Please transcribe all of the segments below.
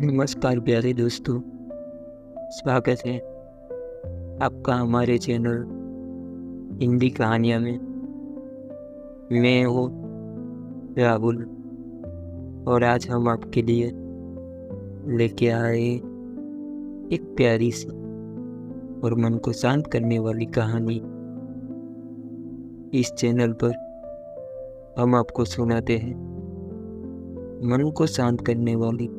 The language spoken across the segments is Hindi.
नमस्कार प्यारे दोस्तों, स्वागत है आपका हमारे चैनल हिंदी कहानियाँ में। मैं हूँ राहुल और आज हम आपके लिए लेके आए एक प्यारी सी और मन को शांत करने वाली कहानी। इस चैनल पर हम आपको सुनाते हैं मन को शांत करने वाली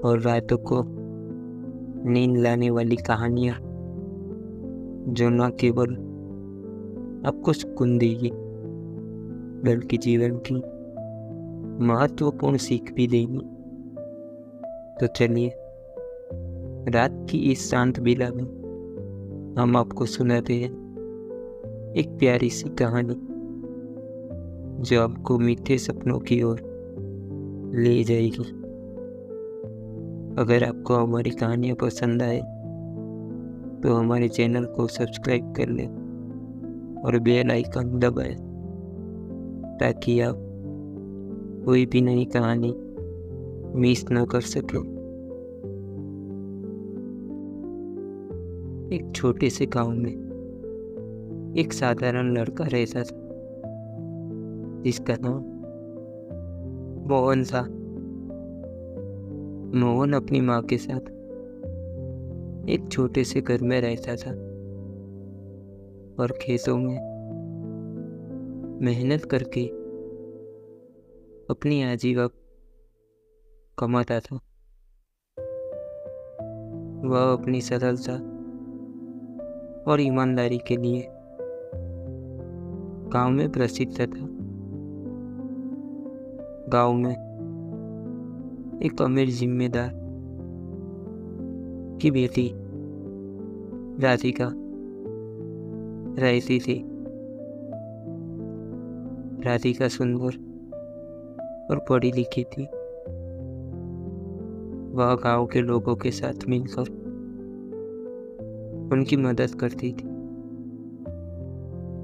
और रातों को नींद लाने वाली कहानियाँ, जो न केवल आपको सुकून देगी बल्कि जीवन की महत्वपूर्ण सीख भी देगी। तो चलिए, रात की इस शांत बेला में हम आपको सुनाते हैं एक प्यारी सी कहानी, जो आपको मीठे सपनों की ओर ले जाएगी। अगर आपको हमारी कहानियाँ पसंद आए तो हमारे चैनल को सब्सक्राइब कर लें और बेल आइकन दबाएं, ताकि आप कोई भी नई कहानी मिस न कर सकें। एक छोटे से गांव में एक साधारण लड़का रहता था, जिसका नाम मोहन था। मोहन अपनी माँ के साथ एक छोटे से घर में रहता था और खेतों में मेहनत करके अपनी आजीविका कमाता था। वह अपनी सरलता और ईमानदारी के लिए गांव में प्रसिद्ध था। गांव में एक अमीर जिम्मेदार की बेटी राधिका रहती थी। राधिका सुंदर और पढ़ी लिखी थी। वह गांव के लोगों के साथ मिलकर उनकी मदद करती थी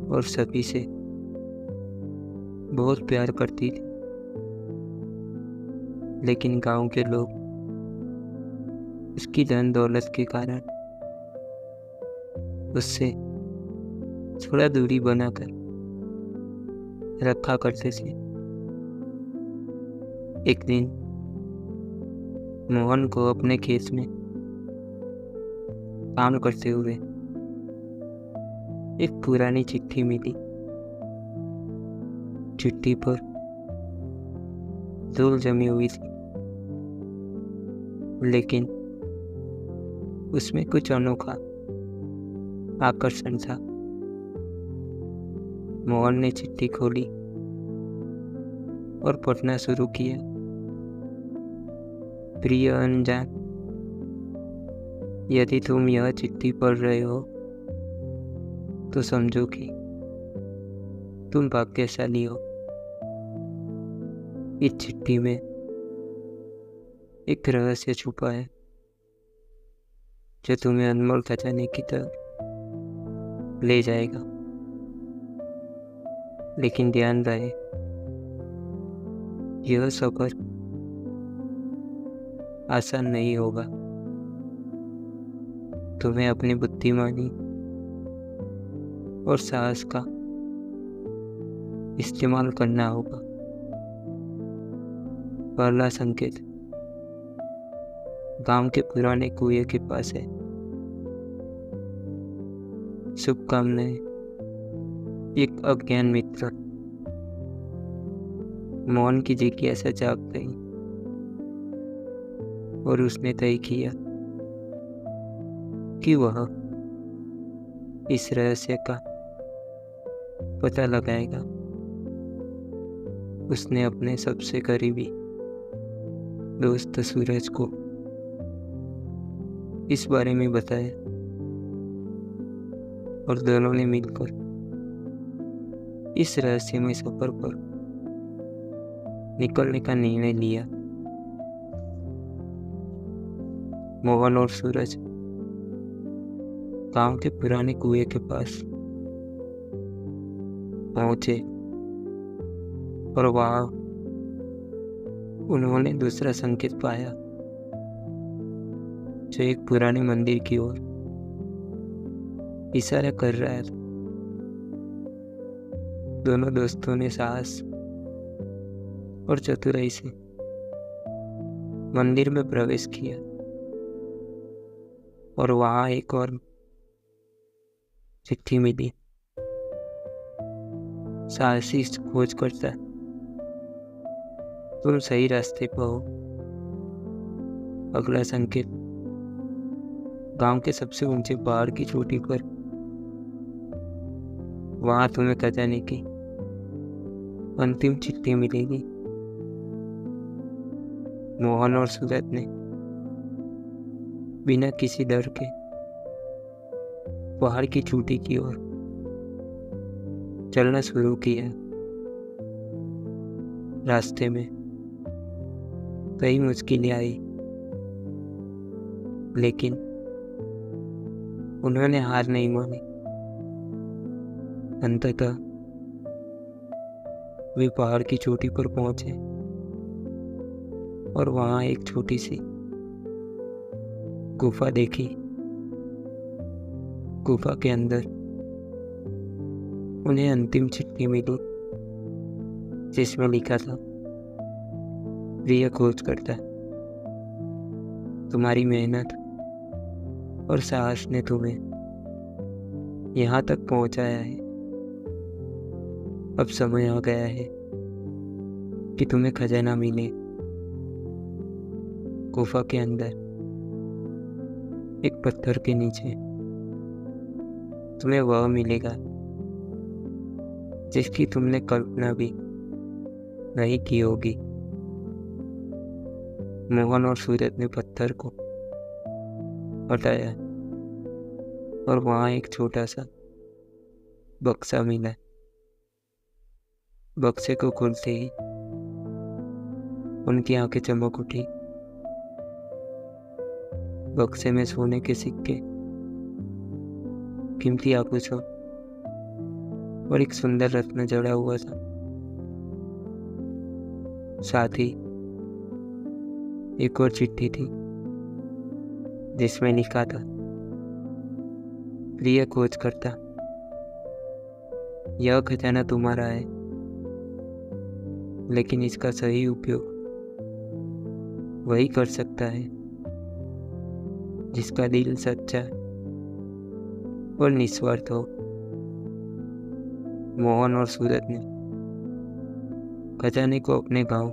और सभी से बहुत प्यार करती थी। लेकिन गांव के लोग उसकी धन दौलत के कारण उससे थोड़ा दूरी बनाकर रखा करते थे। एक दिन मोहन को अपने खेत में काम करते हुए एक पुरानी चिट्ठी मिली। चिट्ठी पर धूल जमी हुई थी, लेकिन उसमें कुछ अनोखा आकर्षण था। मोहन ने चिट्ठी खोली और पढ़ना शुरू किया। प्रिय अनजान, यदि तुम यह चिट्ठी पढ़ रहे हो तो समझो कि तुम भाग्यशाली हो। इस चिट्ठी में एक रहस्य छुपा है, जो तुम्हें अनमोल खजाने की तरफ ले जाएगा। लेकिन ध्यान रहे, यह सफर आसान नहीं होगा। तुम्हें अपनी बुद्धिमानी और साहस का इस्तेमाल करना होगा। पहला संकेत गांव के पुराने कुएं के पास है। शुभकामनाएं, एक अज्ञान मित्र। मोहन की जिज्ञासा जाग गई और उसने तय किया कि वह इस रहस्य का पता लगाएगा। उसने अपने सबसे करीबी दोस्त सूरज को इस बारे में बताया और दोनों ने मिलकर इस रहस्यमय सफर पर निकलने का निर्णय लिया। मोहन और सूरज गांव के पुराने कुएं के पास पहुंचे और वहां उन्होंने दूसरा संकेत पाया। जो एक पुराने मंदिर की ओर इशारा कर रहा था। दोनों दोस्तों ने साहस और चतुराई से मंदिर में प्रवेश किया और वहां एक और चिट्ठी मिली। साहसी खोज करता, तुम सही रास्ते पर हो। अगला संकेत गांव के सबसे ऊंचे पहाड़ की चोटी पर। वहां तुम्हें खजाने की अंतिम चिट्ठी मिलेगी। मोहन और सूरज ने बिना किसी डर के पहाड़ की चोटी की ओर चलना शुरू किया। रास्ते में कई मुश्किलें आई, लेकिन उन्होंने हार नहीं मानी। अंततः वे पहाड़ की चोटी पर पहुंचे और वहां एक छोटी सी गुफा देखी। गुफा के अंदर उन्हें अंतिम चिट्ठी मिली, जिसमें लिखा था, प्रिय खोजकर्ता, तुम्हारी मेहनत और साहस ने तुम्हें यहाँ तक पहुँचाया है। अब समय आ गया है कि तुम्हें खजाना मिले। गुफा के अंदर एक पत्थर के नीचे तुम्हें वह मिलेगा जिसकी तुमने कल्पना भी नहीं की होगी। मोहन और सूरज ने पत्थर को हटाया और वहां एक छोटा सा बक्सा मिला। बक्से को खोलते ही उनकी आंखें चमक उठी। बक्से में सोने के सिक्के, कीमती आभूषण और एक सुंदर रत्न जड़ा हुआ था। साथ ही एक और चिट्ठी थी जिसमें लिखा था, प्रिय खोजकर्ता, यह खजाना तुम्हारा है, लेकिन इसका सही उपयोग वही कर सकता है जिसका दिल सच्चा और निस्वार्थ हो। मोहन और सूरज ने खजाने को अपने गांव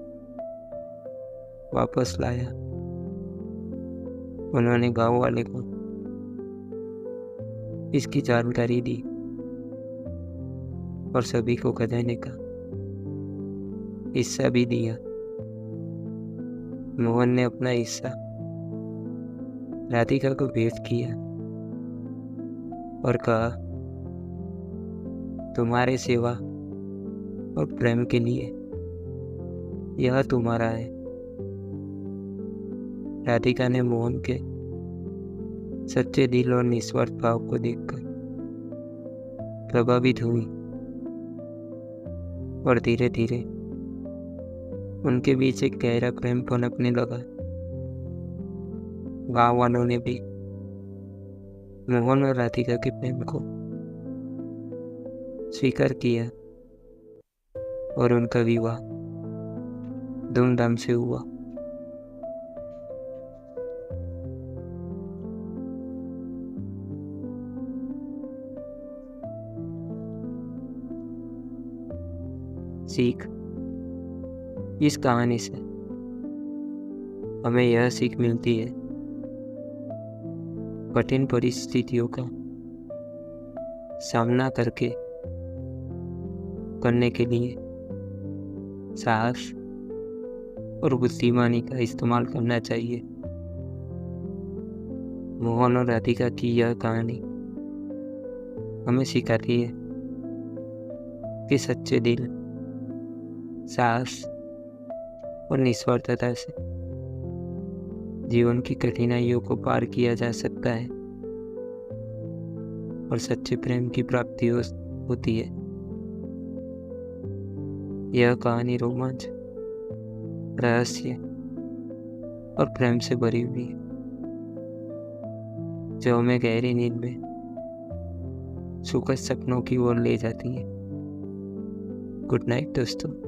वापस लाया। उन्होंने गांव वाले को इसकी जानकारी दी और सभी को खजाने का हिस्सा भी दिया। मोहन ने अपना हिस्सा राधिका को भेंट किया और कहा, तुम्हारे सेवा और प्रेम के लिए यह तुम्हारा है। राधिका ने मोहन के सच्चे दिल और निस्वार्थ भाव को देखकर प्रभावित हुई और धीरे धीरे उनके बीच एक गहरा प्रेम पनपने लगा। गांव वालों ने भी मोहन और राधिका के प्रेम को स्वीकार किया और उनका विवाह धूमधाम से हुआ। सीख, इस कहानी से हमें यह सीख मिलती है, कठिन परिस्थितियों का सामना करने के लिए साहस और बुद्धिमानी का इस्तेमाल करना चाहिए। मोहन और राधिका की यह कहानी हमें सिखाती है कि सच्चे दिल, साहस और निस्वार्थता से जीवन की कठिनाइयों को पार किया जा सकता है और सच्चे प्रेम की प्राप्ति होती है। यह कहानी रोमांच, रहस्य और प्रेम से भरी हुई है। जो हमें गहरी नींद में सुखद सपनों की ओर ले जाती है। गुड नाइट दोस्तों।